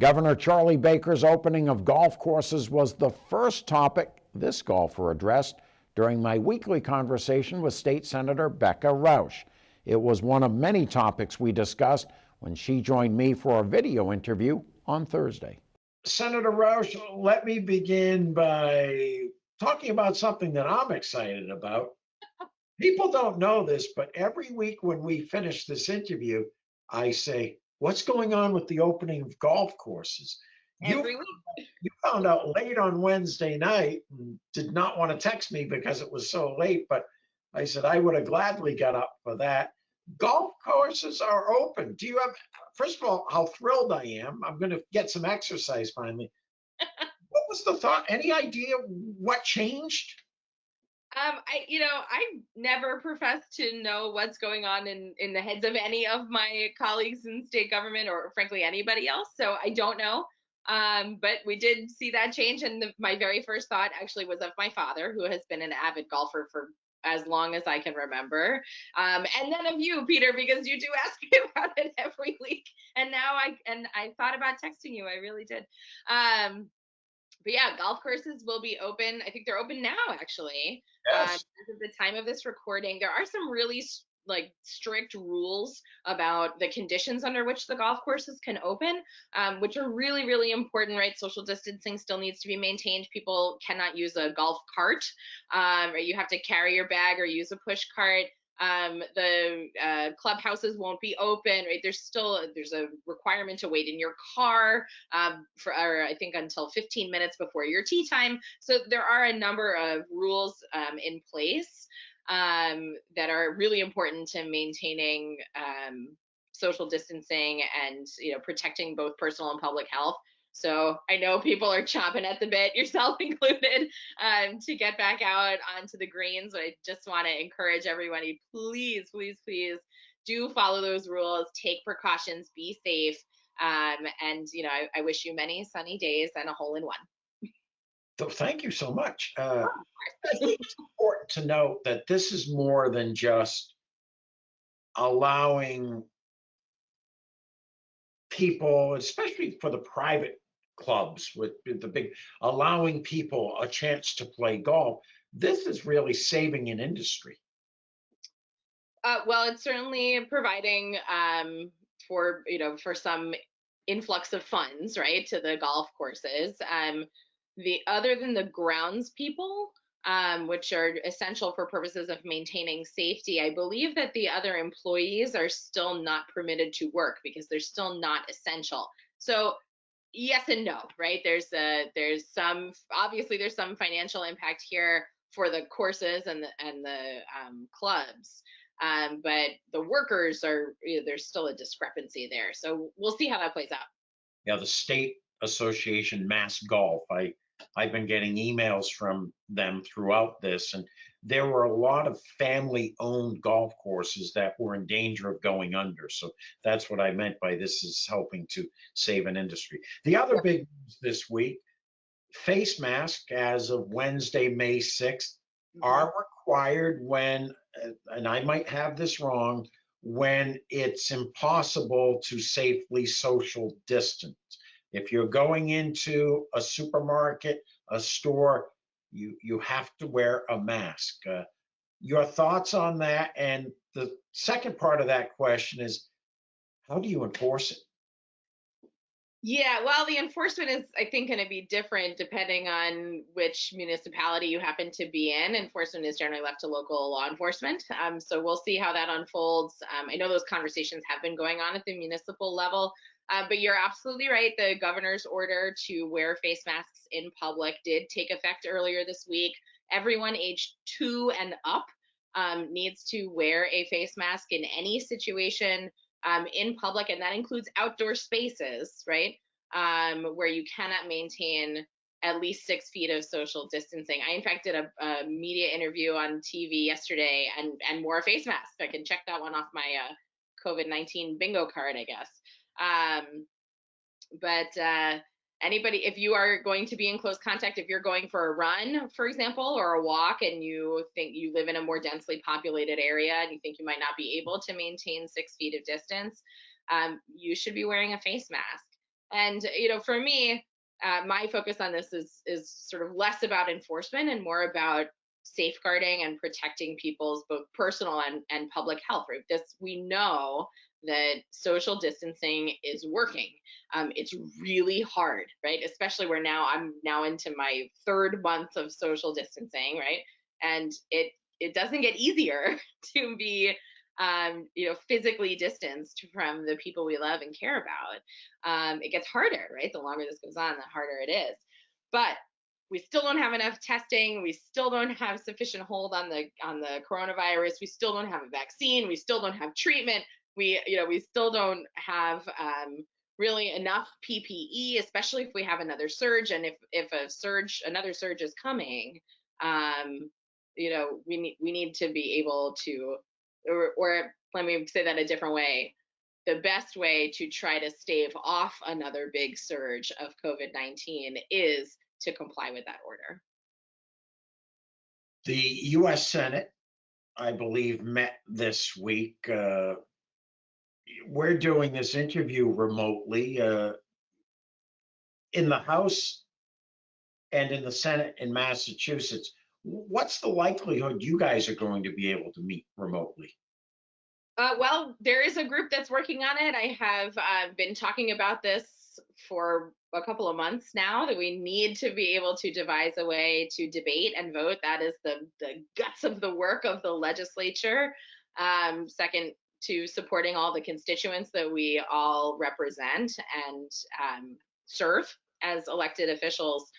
Governor Charlie Baker's opening of golf courses was the first topic this golfer addressed during my weekly conversation with State Senator Becca Rausch. It was one of many topics we discussed when she joined me for a video interview on Thursday. Senator Rausch, let me begin by talking about something that I'm excited about. People don't know this, but every week when we finish this interview, I say, what's going on with the opening of golf courses? Every week. You found out late on Wednesday night and did not want to text me because it was so late, but I said I would have gladly got up for that. Golf courses are open. Do you have, first of all, how thrilled I am. I'm going to get some exercise finally. What was the thought? Any idea what changed? I never profess to know what's going on in the heads of any of my colleagues in state government or frankly anybody else. So I don't know. But we did see that change. And my very first thought actually was of my father, who has been an avid golfer for as long as I can remember. And then of you, Peter, because you do ask me about it every week. And now I thought about texting you. I really did. But yeah, golf courses will be open. I think they're open now, actually. Yes. As of the time of this recording, there are some really strict rules about the conditions under which the golf courses can open, which are really, really important, right? Social distancing still needs to be maintained. People cannot use a golf cart, or you have to carry your bag or use a push cart. The clubhouses won't be open, right? There's a requirement to wait in your car for I think until 15 minutes before your tee time. So there are a number of rules in place that are really important to maintaining social distancing and protecting both personal and public health. So I know people are chomping at the bit, yourself included, to get back out onto the greens. But I just want to encourage everybody, please, please, please do follow those rules, take precautions, be safe. And I wish you many sunny days and a hole in one. So thank you so much. I think it's important to note that this is more than just allowing people, especially for the private clubs with the big, allowing people a chance to play golf. This is really saving an industry. Well, it's certainly providing for some influx of funds, right, to the golf courses. The other than the grounds people, which are essential for purposes of maintaining safety, I believe that the other employees are still not permitted to work because they're still not essential. So yes and no, right? There's some financial impact here for the courses and the clubs. But the workers there's still a discrepancy there. So we'll see how that plays out. Yeah, the state association Mass Golf. I've been getting emails from them throughout this, and there were a lot of family-owned golf courses that were in danger of going under. So that's what I meant by this is helping to save an industry. The other big news this week, face masks as of Wednesday, May 6th, are required when, and I might have this wrong, when it's impossible to safely social distance. If you're going into a supermarket, a store, you have to wear a mask. Your thoughts on that? And the second part of that question is, how do you enforce it? Yeah, well, the enforcement is, I think, going to be different depending on which municipality you happen to be in. Enforcement is generally left to local law enforcement. So we'll see how that unfolds. I know those conversations have been going on at the municipal level. But you're absolutely right. The governor's order to wear face masks in public did take effect earlier this week. Everyone aged 2 and up needs to wear a face mask in any situation in public, and that includes outdoor spaces, right, where you cannot maintain at least 6 feet of social distancing. I, in fact, did a media interview on TV yesterday and wore a face mask. I can check that one off my COVID-19 bingo card, I guess. But anybody, if you are going to be in close contact, if you're going for a run, for example, or a walk, and you think you live in a more densely populated area and you think you might not be able to maintain 6 feet of distance, you should be wearing a face mask. And for me, my focus on this is sort of less about enforcement and more about safeguarding and protecting people's both personal and public health. Right? This, we know that social distancing is working. It's really hard, right? Especially where I'm now into my 3rd month of social distancing, right? And it doesn't get easier to be physically distanced from the people we love and care about. It gets harder, right? The longer this goes on, the harder it is. But we still don't have enough testing. We still don't have sufficient hold on the coronavirus. We still don't have a vaccine. We still don't have treatment. We still don't have really enough PPE, especially if we have another surge. And if another surge is coming, we need to be able to, or let me say that a different way. The best way to try to stave off another big surge of COVID-19 is to comply with that order. The U.S. Senate, I believe, met this week. We're doing this interview remotely. In the House and in the Senate in Massachusetts, what's the likelihood you guys are going to be able to meet remotely? Well, there is a group that's working on it. I have been talking about this for a couple of months now, that we need to be able to devise a way to debate and vote. That is the guts of the work of the legislature. Second to supporting all the constituents that we all represent and serve as elected officials.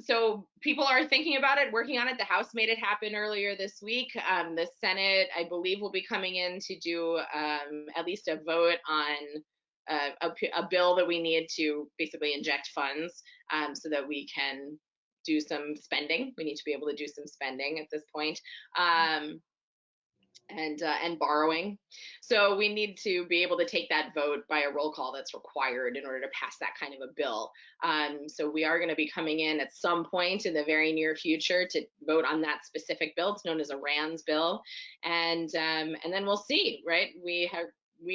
So people are thinking about it, working on it. The House made it happen earlier this week. The Senate, I believe, will be coming in to do at least a vote on a bill that we need to basically inject funds so that we can do some spending. We need to be able to do some spending at this point. And borrowing. So we need to be able to take that vote by a roll call that's required in order to pass that kind of a bill. So we are going to be coming in at some point in the very near future to vote on that specific bill. It's known as a RANS bill, and then we'll see. Right? We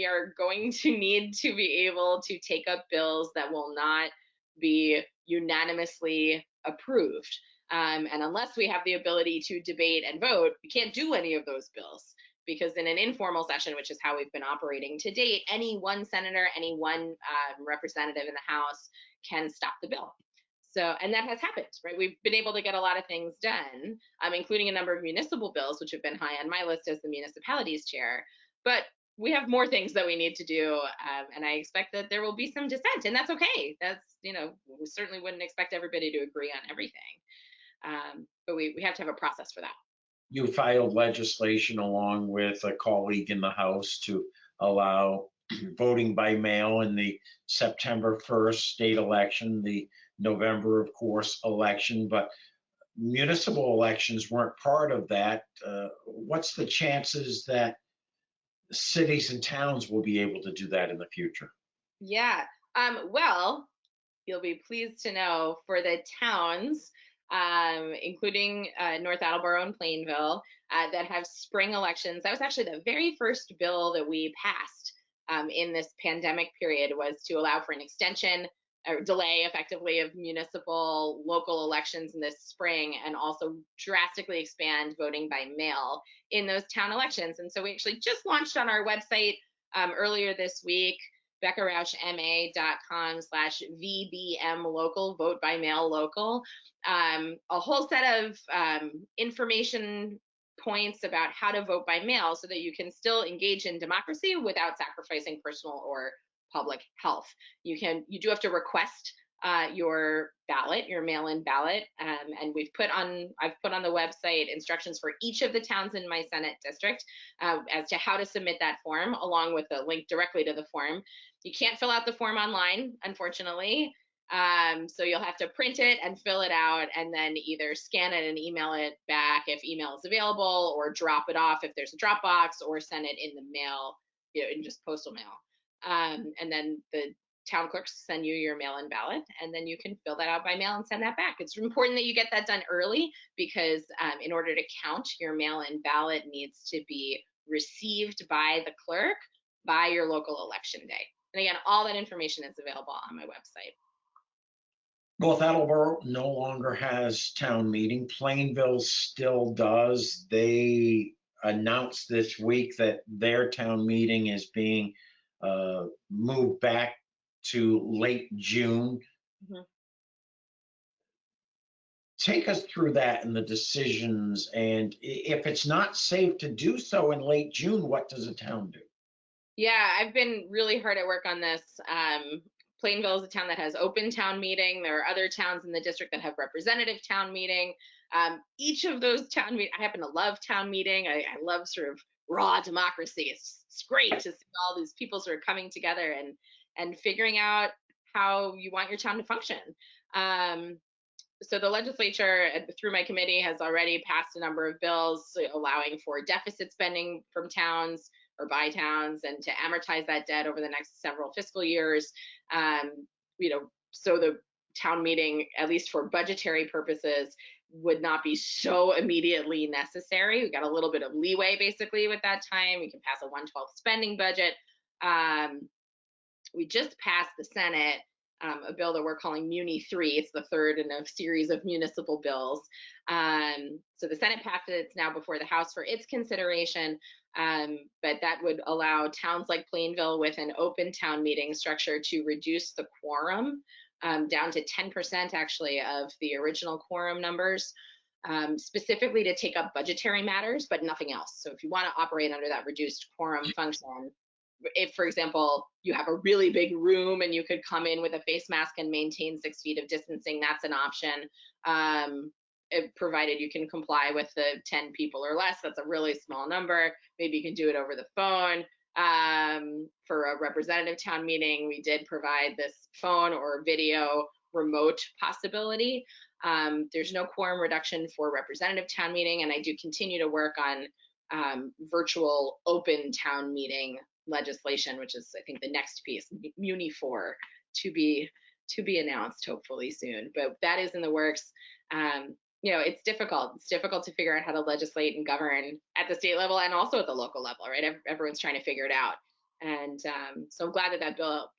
are going to need to be able to take up bills that will not be unanimously approved. And unless we have the ability to debate and vote, we can't do any of those bills, because in an informal session, which is how we've been operating to date, any one senator, any one representative in the House can stop the bill. So, and that has happened, right? We've been able to get a lot of things done, including a number of municipal bills, which have been high on my list as the municipalities chair. But we have more things that we need to do, and I expect that there will be some dissent, and that's okay. That's, we certainly wouldn't expect everybody to agree on everything. But we have to have a process for that. You filed legislation along with a colleague in the House to allow voting by mail in the September 1st state election, the November, of course, election, but municipal elections weren't part of that. What's the chances that cities and towns will be able to do that in the future? Yeah. Well, you'll be pleased to know for the towns, including North Attleboro and Plainville, that have spring elections. That was actually the very first bill that we passed in this pandemic period, was to allow for an extension or delay, effectively, of municipal local elections in this spring, and also drastically expand voting by mail in those town elections. And so we actually just launched on our website earlier this week, BeccaRauschMA.com/VBM local, vote by mail local, a whole set of information points about how to vote by mail so that you can still engage in democracy without sacrificing personal or public health. You do have to request your ballot, your mail-in ballot, and I've put on the website instructions for each of the towns in my Senate district as to how to submit that form, along with a link directly to the form. You can't fill out the form online, unfortunately. So you'll have to print it and fill it out, and then either scan it and email it back if email is available, or drop it off if there's a drop box, or send it in the mail, in just postal mail. And then the town clerks send you your mail-in ballot, and then you can fill that out by mail and send that back. It's important that you get that done early, because in order to count, your mail-in ballot needs to be received by the clerk by your local election day. And again, all that information is available on my website. North Attleboro no longer has town meeting. Plainville still does. They announced this week that their town meeting is being moved back to late June. Mhm. Take us through that and the decisions. And if it's not safe to do so in late June, what does a town do? Yeah, I've been really hard at work on this. Plainville is a town that has open town meeting. There are other towns in the district that have representative town meeting. Each of those town meeting, I happen to love town meeting. I love sort of raw democracy. It's great to see all these people sort of coming together and figuring out how you want your town to function. Um, so the legislature, through my committee, has already passed a number of bills allowing for deficit spending from towns or by towns, and to amortize that debt over the next several fiscal years. So the town meeting, at least for budgetary purposes, would not be so immediately necessary. We got a little bit of leeway basically with that time. We can pass a 1/12 spending budget. We just passed the Senate a bill that we're calling Muni 3. It's the third in a series of municipal bills. So the Senate passed it. It's now before the House for its consideration. But that would allow towns like Plainville with an open town meeting structure to reduce the quorum down to 10% actually of the original quorum numbers. Specifically to take up budgetary matters, but nothing else. So if you want to operate under that reduced quorum function, if, for example, you have a really big room and you could come in with a face mask and maintain 6 feet of distancing, that's an option. Provided you can comply with the 10 people or less, that's a really small number. Maybe you can do it over the phone. For a representative town meeting, we did provide this phone or video remote possibility. There's no quorum reduction for representative town meeting, and I do continue to work on virtual open town meeting legislation, which is I think the next piece, Muni 4, to be announced hopefully soon. But that is in the works. It's difficult. It's difficult to figure out how to legislate and govern at the state level and also at the local level, right? Everyone's trying to figure it out. And so I'm glad that bill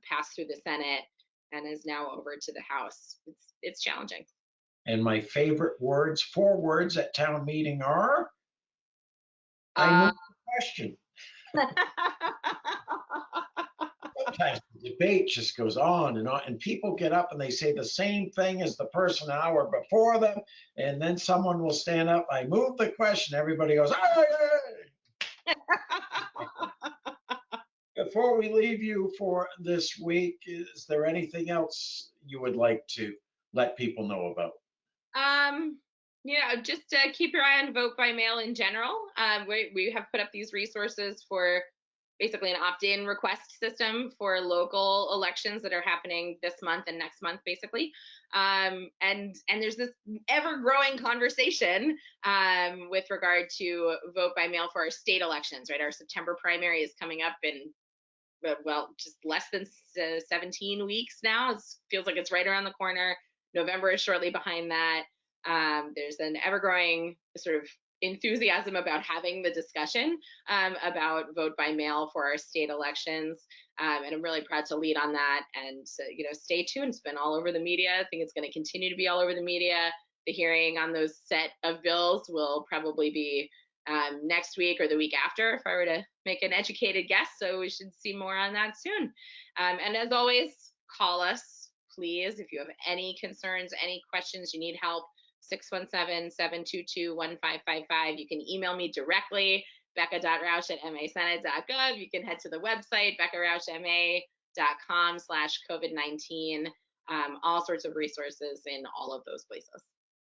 passed through the Senate and is now over to the House. It's challenging. And my favorite words, 4 words at town meeting are, I move the question. Sometimes the debate just goes on, and people get up and they say the same thing as the person an hour before them, and then someone will stand up, I move the question, everybody goes, aye. Before we leave you for this week, is there anything else you would like to let people know about? Just keep your eye on vote by mail in general. We have put up these resources for basically an opt-in request system for local elections that are happening this month and next month, basically. And there's this ever-growing conversation with regard to vote by mail for our state elections, right? Our September primary is coming up in just less than 17 weeks now. It feels like it's right around the corner. November is shortly behind that. There's an ever-growing sort of enthusiasm about having the discussion about vote by mail for our state elections. And I'm really proud to lead on that. And stay tuned. It's been all over the media. I think it's going to continue to be all over the media. The hearing on those set of bills will probably be next week or the week after, if I were to make an educated guess. So we should see more on that soon. And as always, call us, please, if you have any concerns, any questions, you need help. 617-722-1555. You can email me directly, becca.rausch@masenate.gov. You can head to the website, beccarauschma.com/COVID-19. All sorts of resources in all of those places.